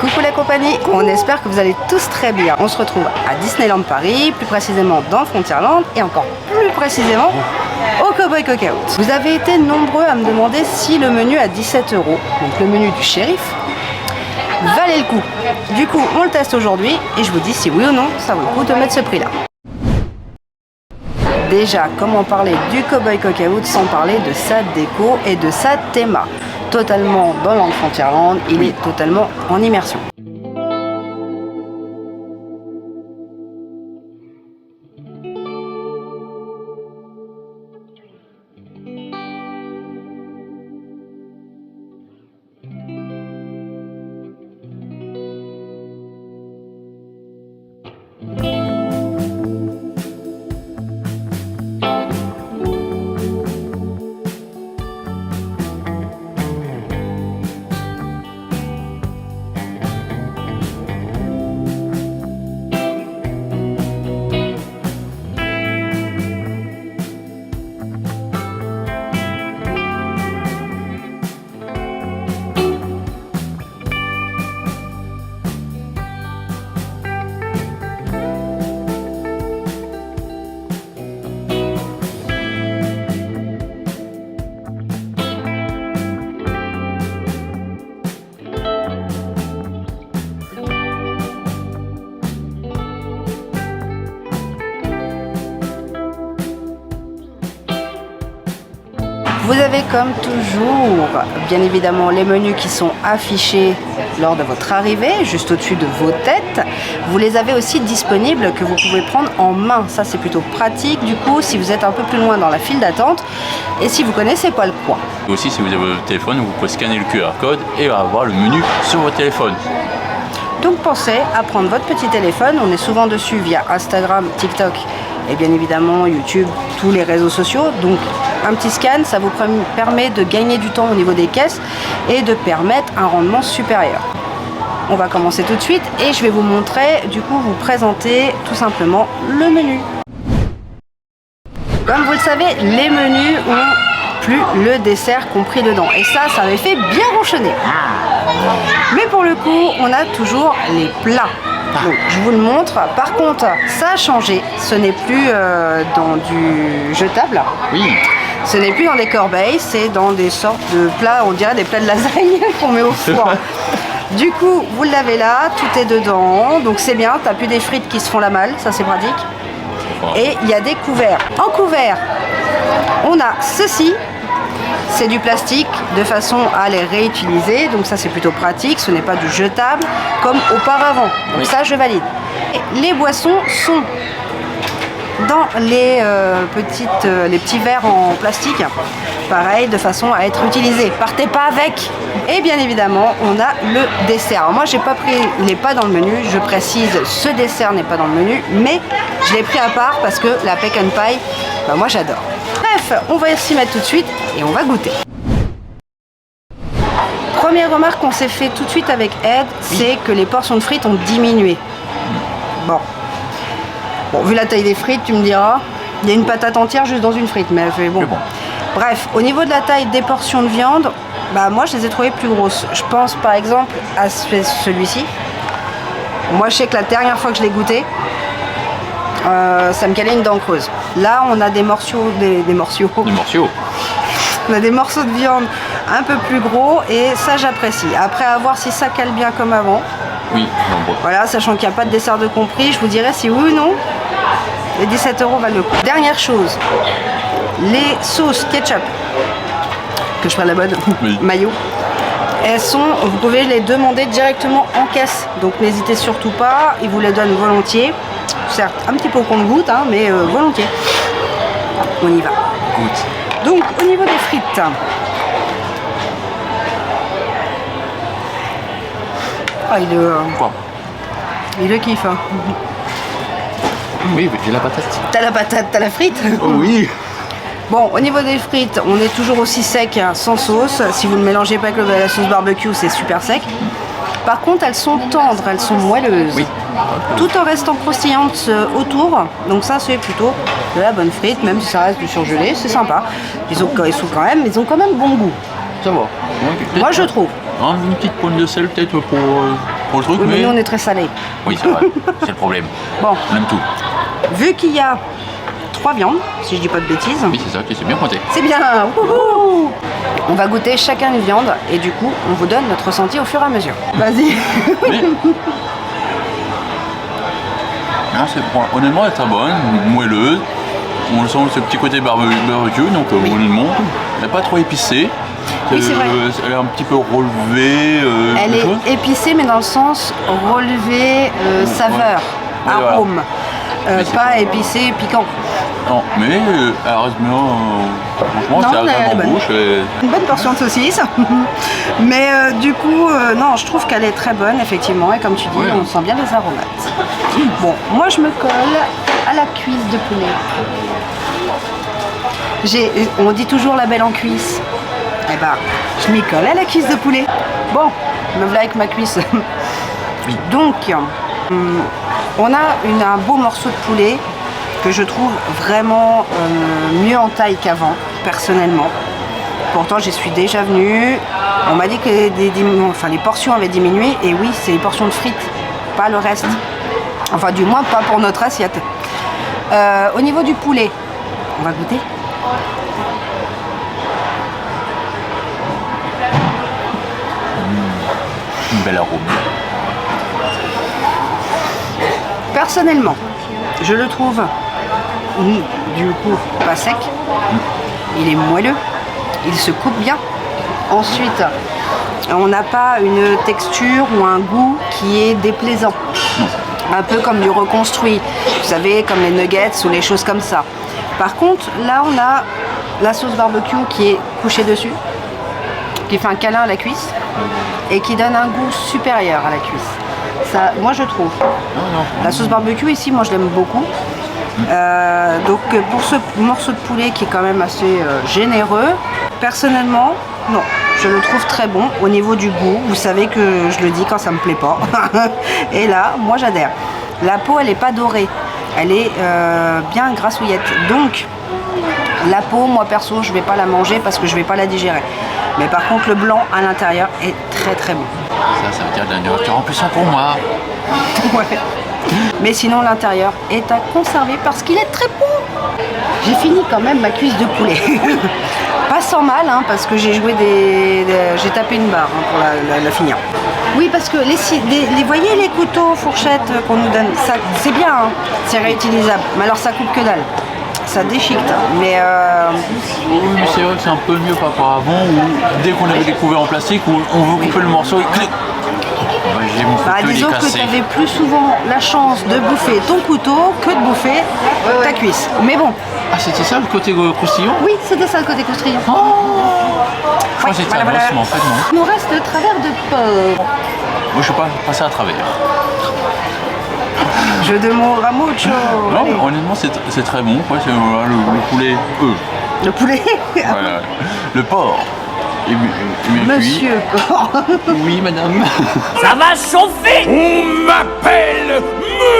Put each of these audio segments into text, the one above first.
Coucou la compagnie, on espère que vous allez tous très bien. On se retrouve à Disneyland Paris, plus précisément dans Frontierland et encore plus précisément au Cowboy Cookout. Vous avez été nombreux à me demander si le menu à 17 €, donc le menu du shérif, valait le coup. Du coup, on le teste aujourd'hui et je vous dis si oui ou non ça vaut le coup de mettre ce prix-là. Déjà, comment parler du Cowboy Cookout sans parler de sa déco et de sa théma. Totalement dans Land Frontierland, il est totalement en immersion. Vous avez comme toujours, bien évidemment, les menus qui sont affichés lors de votre arrivée, juste au-dessus de vos têtes. Vous les avez aussi disponibles que vous pouvez prendre en main. Ça, c'est plutôt pratique, du coup, si vous êtes un peu plus loin dans la file d'attente et si vous connaissez pas le coin. Aussi, si vous avez votre téléphone, vous pouvez scanner le QR code et avoir le menu sur votre téléphone. Donc, pensez à prendre votre petit téléphone. On est souvent dessus via Instagram, TikTok et bien évidemment YouTube, tous les réseaux sociaux. Donc, un petit scan, ça vous permet de gagner du temps au niveau des caisses et de permettre un rendement supérieur. On va commencer tout de suite et je vais vous montrer, du coup, vous présenter tout simplement le menu. Comme vous le savez, les menus ont plus le dessert compris dedans. Et ça m'avait fait bien ronchonner. Mais pour le coup, on a toujours les plats. Donc, je vous le montre. Par contre, ça a changé. Ce n'est plus dans du jetable. Oui. Ce n'est plus dans des corbeilles, c'est dans des sortes de plats, on dirait des plats de lasagne qu'on met au four. Du coup, vous l'avez là, tout est dedans, donc c'est bien, t'as plus des frites qui se font la malle, ça c'est pratique. Et il y a des couverts. En couvert, on a ceci, c'est du plastique de façon à les réutiliser, donc ça c'est plutôt pratique, ce n'est pas du jetable comme auparavant, donc oui. Ça je valide. Et les boissons sont dans les petits verres en plastique, pareil, de façon à être utilisés. Partez pas avec. Et bien évidemment, on a le dessert. Alors moi, j'ai pas pris, il n'est pas dans le menu. Je précise, ce dessert n'est pas dans le menu, mais je l'ai pris à part parce que la pecan pie, bah moi j'adore. Bref, on va s'y mettre tout de suite et on va goûter. Première remarque qu'on s'est fait tout de suite avec Ed, c'est que les portions de frites ont diminué. Bon, vu la taille des frites, tu me diras, il y a une patate entière juste dans une frite, mais bon. Bref, au niveau de la taille des portions de viande, bah moi je les ai trouvées plus grosses. Je pense par exemple à celui-ci. Moi je sais que la dernière fois que je l'ai goûté, ça me calait une dent creuse. Là on a des morceaux, on a des morceaux de viande un peu plus gros et ça j'apprécie. Après à voir si ça cale bien comme avant. Oui, voilà, sachant qu'il n'y a pas de dessert de compris, je vous dirais si oui ou non, les 17 € valent le coup. Dernière chose, les sauces ketchup, que je prenne la bonne, oui. Mayo, elles sont, vous pouvez les demander directement en caisse, donc n'hésitez surtout pas, ils vous les donnent volontiers, certes un petit peu au compte-gouttes, hein, mais volontiers. On y va. Goûte. Donc au niveau des frites, il le kiffe. Hein. Oui, j'ai la patate. T'as la patate, t'as la frite. Oh, oui. Bon, au niveau des frites, on est toujours aussi sec, hein, sans sauce. Si vous ne mélangez pas avec la sauce barbecue, c'est super sec. Par contre, elles sont tendres, elles sont moelleuses. Oui. Tout en restant croustillantes autour. Donc ça, c'est plutôt de la bonne frite, même si ça reste du surgelé, c'est sympa. Ils ont quand même bon goût. Ça va. Moi, je trouve. Une petite pointe de sel peut-être pour trop le truc, Oui, mais mais... nous on est très salés. Oui, c'est vrai, c'est le problème. Bon, On aime tout. vu qu'il y a 3 viandes, si je dis pas de bêtises, Oui, c'est ça, qui s'est bien pointé. c'est bien. Wouhou. On va goûter chacun une viande et du coup, on vous donne notre ressenti au fur et à mesure. Vas-y. Mais... Non, honnêtement, elle est très bonne, moelleuse. On sent ce petit côté barbecue, donc honnêtement, elle n'est pas trop épicée. Oui, c'est vrai. Elle est un petit peu relevée. Elle est épicée, mais dans le sens relevé, saveur, Ouais, arôme. Mais c'est Pas épicé, piquant. Non, mais elle reste bien. Franchement, Non, c'est elle est agréable en bonne. bouche. Une bonne portion de saucisse. Mais du coup, non, je trouve qu'elle est très bonne, effectivement. Et comme tu dis, Ouais. on sent bien les aromates. Bon, moi, je me colle à la cuisse de poulet. On dit toujours la belle en cuisse. Eh ben, je m'y colle à la cuisse de poulet. Bon, me voilà avec ma cuisse. Oui. Donc, on a un beau morceau de poulet que je trouve vraiment mieux en taille qu'avant, personnellement. Pourtant, j'y suis déjà venue. On m'a dit que les portions avaient diminué. Et oui, c'est les portions de frites, pas le reste. Enfin, du moins, pas pour notre assiette. Au niveau du poulet, on va goûter. Une belle arôme. Personnellement, je le trouve du coup pas sec. Il est moelleux. Il se coupe bien. Ensuite, on n'a pas une texture ou un goût qui est déplaisant. Un peu comme du reconstruit. Vous savez, comme les nuggets ou les choses comme ça. Par contre, là, on a la sauce barbecue qui est couchée dessus, qui fait un câlin à la cuisse et qui donne un goût supérieur à la cuisse. Ça, moi, je trouve. La sauce barbecue ici, moi, je l'aime beaucoup. Donc, pour ce morceau de poulet qui est quand même assez généreux, personnellement, non, je le trouve très bon au niveau du goût. Vous savez que je le dis quand ça me plaît pas. Et là, moi, j'adhère. La peau, elle n'est pas dorée. Elle est bien grassouillette. Donc, la peau, moi perso, je vais pas la manger parce que je vais pas la digérer. Mais par contre, le blanc à l'intérieur est très très bon. Ça veut dire de la nourriture en plus pour moi. Ouais. Mais sinon, l'intérieur est à conserver parce qu'il est très bon. J'ai fini quand même ma cuisse de poulet. Pas sans mal, hein, parce que j'ai joué j'ai tapé une barre pour la finir. Oui, parce que voyez les couteaux, fourchettes qu'on nous donne, ça, c'est bien, hein, c'est réutilisable. Mais alors ça coupe que dalle. Ça déchiquette. Mais Oui, mais c'est vrai que c'est un peu mieux par rapport à avant où dès qu'on avait découvert en plastique où on veut couper le morceau et clic. J'ai mon couteau, il est disons que cassé. tu avais plus souvent la chance de bouffer ton couteau que de bouffer ta cuisse. Mais bon, Ah, c'était ça le côté croustillant? oui, c'était ça le côté croustillant. Je crois que c'était à l'os, mais en fait non. Il nous reste le travers de porc. Moi je suis pas passé à travers. Jeu de mots à mucho. Non, Allez. honnêtement c'est très bon. Ouais, c'est le poulet. Le poulet. Voilà. Le porc. Et bien cuit. Monsieur porc. Oui madame. Ça va chauffer. On m'appelle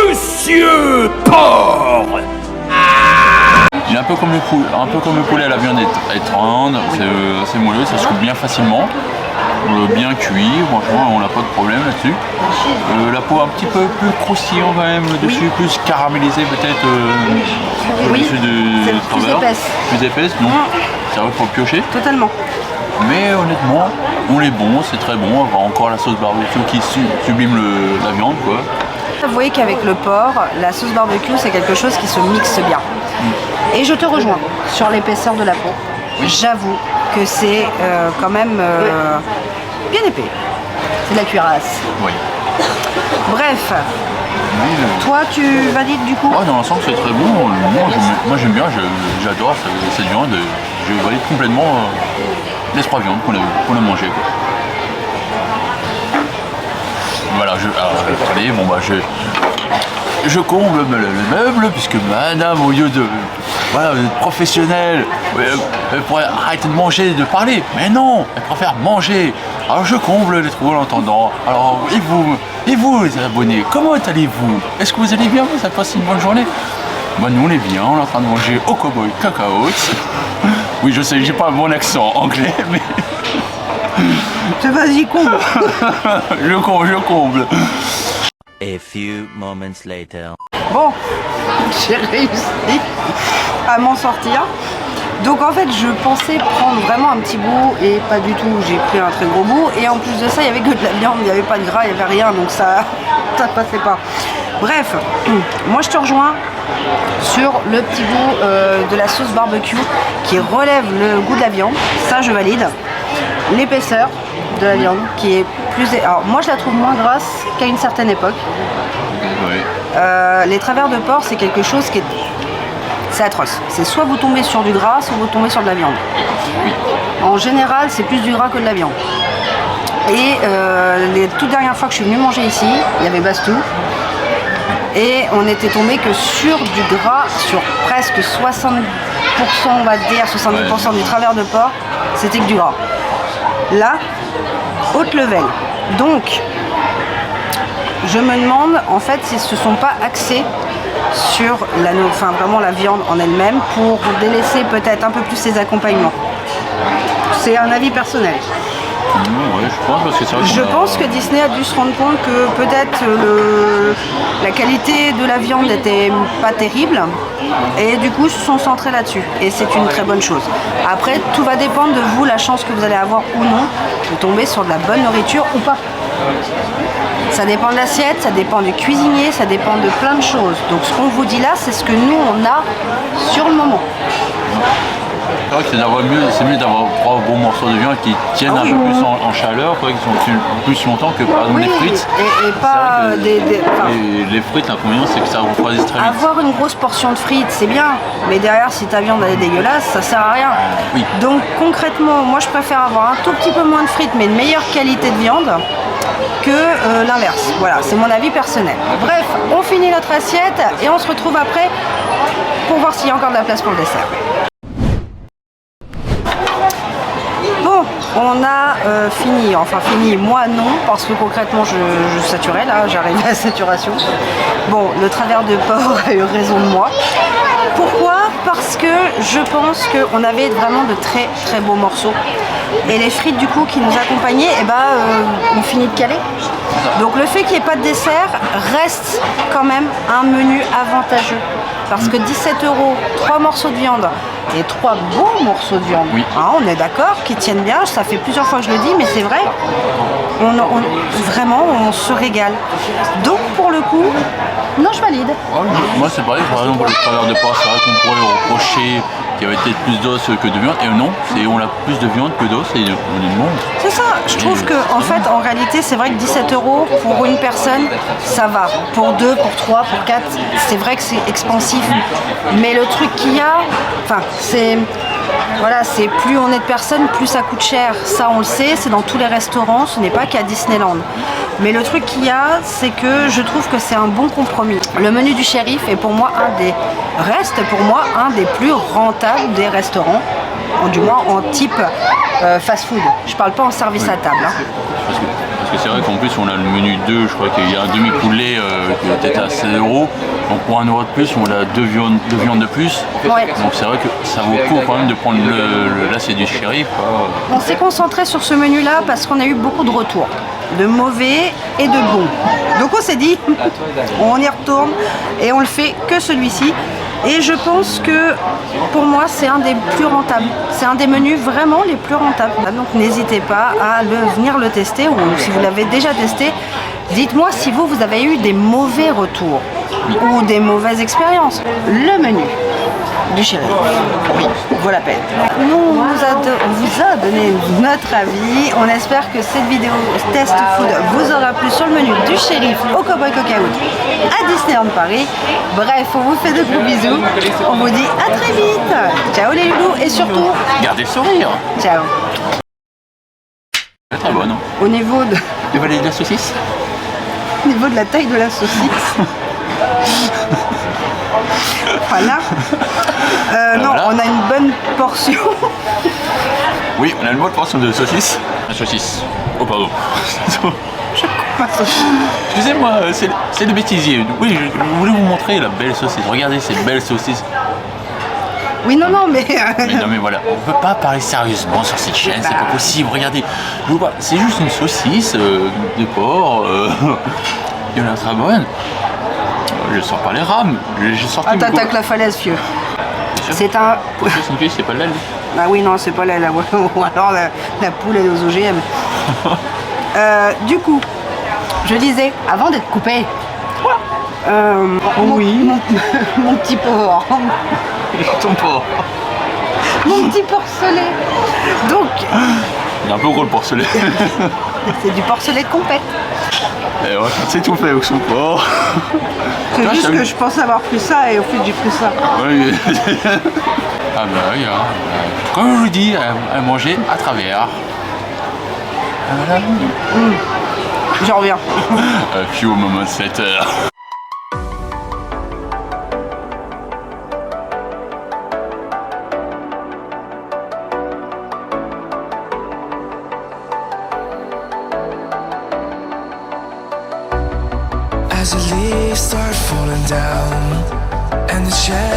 Monsieur Porc. Il est un peu comme le poulet à la viande est tendre, c'est moelleux, ça se coupe bien facilement. Bien cuit, franchement on n'a pas de problème là-dessus. La peau un petit peu plus croustillant quand même, le dessus plus caramélisé peut-être Oui, au-dessus c'est du plus travers. épaisse. Plus épaisse, donc c'est vrai qu'il faut piocher. Totalement. Mais honnêtement, on est bon, c'est très bon. On voit encore la sauce barbecue qui sublime la viande quoi. Vous voyez qu'avec le porc, la sauce barbecue, c'est quelque chose qui se mixe bien. Et je te rejoins sur l'épaisseur de la peau. J'avoue que c'est quand même bien épais. C'est de la cuirasse. Oui. Bref, Oui, toi tu valides du coup? ouais, dans l'ensemble c'est très bon. Moi j'aime bien, j'adore cette viande. Je valide complètement les 3 viandes qu'on a mangées. Quoi. Voilà, allez, bon bah je comble le meuble puisque madame, au lieu de d'être professionnelle, elle pourrait arrêter de manger et de parler. Mais non, elle préfère manger. Alors je comble les trous en l'entendant. Alors et vous les abonnés, comment allez-vous? Est-ce que vous allez bien? Vous avez passé une bonne journée? Bah nous on est bien, on est en train de manger au cowboy cacao. Oui je sais, j'ai pas un bon accent anglais, mais Vas-y, comble. Je comble. A few moments later. Bon, j'ai réussi à m'en sortir. Donc en fait, je pensais prendre vraiment un petit bout et pas du tout. J'ai pris un très gros bout et en plus de ça, il y avait que de la viande, il n'y avait pas de gras, il n'y avait rien, donc ça passait pas. Bref, moi je te rejoins sur le petit goût de la sauce barbecue qui relève le goût de la viande. Ça, je valide. L'épaisseur de la viande qui est plus... Alors moi, je la trouve moins grasse qu'à une certaine époque. Oui. Les travers de porc, c'est quelque chose qui est... C'est atroce. C'est soit vous tombez sur du gras, soit vous tombez sur de la viande. Oui. En général, c'est plus du gras que de la viande. Et les toutes dernières fois que je suis venue manger ici, il y avait Bastou. Et on était tombé que sur du gras, sur presque 60%, on va dire, 70% du travers de porc, c'était que du gras. Là, haute level. Donc, je me demande en fait s'ils ne se sont pas axés sur vraiment la viande en elle-même pour délaisser peut-être un peu plus ses accompagnements. C'est un avis personnel. Ouais, je pense parce que c'est vrai Je pense que Disney a dû se rendre compte que peut-être la qualité de la viande n'était pas terrible et du coup ils se sont centrés là-dessus et c'est une très bonne chose. Après, tout va dépendre de vous, la chance que vous allez avoir ou non de tomber sur de la bonne nourriture ou pas. Ça dépend de l'assiette, ça dépend du cuisinier, ça dépend de plein de choses. Donc ce qu'on vous dit là, c'est ce que nous on a sur le moment. C'est vrai que c'est mieux d'avoir 3 bons morceaux de viande qui tiennent un peu plus en chaleur, quoi, qui sont plus longtemps que par exemple les frites. Et pas les frites, l'inconvénient c'est que ça refroidit très vite. Avoir une grosse portion de frites, c'est bien, mais derrière si ta viande elle est dégueulasse, ça sert à rien. Oui. Donc concrètement, moi je préfère avoir un tout petit peu moins de frites mais une meilleure qualité de viande que l'inverse. Voilà, c'est mon avis personnel. Bref, on finit notre assiette et on se retrouve après pour voir s'il y a encore de la place pour le dessert. Bon, on a fini, moi non, parce que concrètement je saturais là, j'arrivais à saturation. Bon, le travers de porc a eu raison de moi. Pourquoi? Parce que je pense qu'on avait vraiment de très très beaux morceaux. Et les frites du coup qui nous accompagnaient, on finit de caler. Donc le fait qu'il n'y ait pas de dessert reste quand même un menu avantageux. Parce que 17 €, 3 morceaux de viande et 3 beaux morceaux de viande. Oui. Hein, on est d'accord, qui tiennent bien, ça fait plusieurs fois que je le dis, mais c'est vrai. Vraiment, on se régale. Donc pour le coup, non, je valide. Ouais, moi c'est pareil, par exemple le travers de porc, c'est vrai qu'on pourrait reprocher qu'il y avait peut-être plus d'os que de viande, et non, on a plus de viande que d'os et on est le monde. C'est ça, je trouve que en fait, en réalité, c'est vrai que 17 € pour une personne, ça va. Pour 2, pour 3, pour 4, c'est vrai que c'est expansif. Mais le truc qu'il y a, c'est plus on est de personnes, plus ça coûte cher. Ça, on le sait, c'est dans tous les restaurants, ce n'est pas qu'à Disneyland. Mais le truc qu'il y a, c'est que je trouve que c'est un bon compromis. Le menu du shérif est pour moi reste un des plus rentables des restaurants, du moins en type fast-food. Je parle pas en service à table. Hein. Parce que c'est vrai qu'en plus on a le menu 2, je crois qu'il y a un demi-poulet qui est peut-être à 16 €. Donc pour 1 € de plus, on a deux viandes de plus. Ouais. Donc c'est vrai que ça vaut le coup quand même de prendre l'assiette du shérif. On s'est concentré sur ce menu-là parce qu'on a eu beaucoup de retours, de mauvais et de bons. Donc on s'est dit, on y retourne et on le fait que celui-ci. Et je pense que pour moi c'est un des plus rentables. C'est un des menus vraiment les plus rentables. Donc n'hésitez pas à venir le tester ou si vous l'avez déjà testé, dites-moi si vous avez eu des mauvais retours ou des mauvaises expériences. Le menu du shérif, oui, vaut la peine. Nous, on vous a donné notre avis. On espère que cette vidéo test food vous aura plu sur le menu du shérif au Cowboy Cook-Out à Disneyland Paris. Bref, on vous fait de gros bisous. On vous dit à très vite. Ciao les loulous et surtout, Gardez le sourire. ciao. C'est très bonne. Au niveau de, Tu veux aller de la saucisse? au niveau de la taille de la saucisse. Voilà. Non, voilà. on a une bonne portion. Oui, on a une bonne portion de saucisse. La saucisse. Oh pardon. Excusez-moi, c'est le bêtisier. Oui, je voulais vous montrer la belle saucisse. Regardez cette belle saucisse. Oui, non, non, mais... Mais non mais voilà, on peut pas parler sérieusement sur cette chaîne, c'est pas possible. Regardez, je vous vois, c'est juste une saucisse de porc. Il y en a très bonne. Je sors pas les rames. J'ai sorti. Ah, t'attaques la falaise, vieux. C'est un... C'est une fille, c'est pas de l'aile. Ah oui, non, c'est pas la... Ou alors la poule, elle est aux OGM. Du coup, je disais, avant d'être coupé... Oui. Mon petit porc. Ton porc. Mon petit porcelet. Donc, Il est un peu gros le porcelet. c'est du porcelet de compète. Et ouais, c'est tout fait avec son porc. C'est Toi, juste je que t'aime. je pensais avoir pris ça et au fait j'ai pris ça. Oui. Ah bah oui, hein. Comme je vous dis, à manger à travers. Voilà. J'en reviens. A few moments later. As the leaves start falling down and the shadows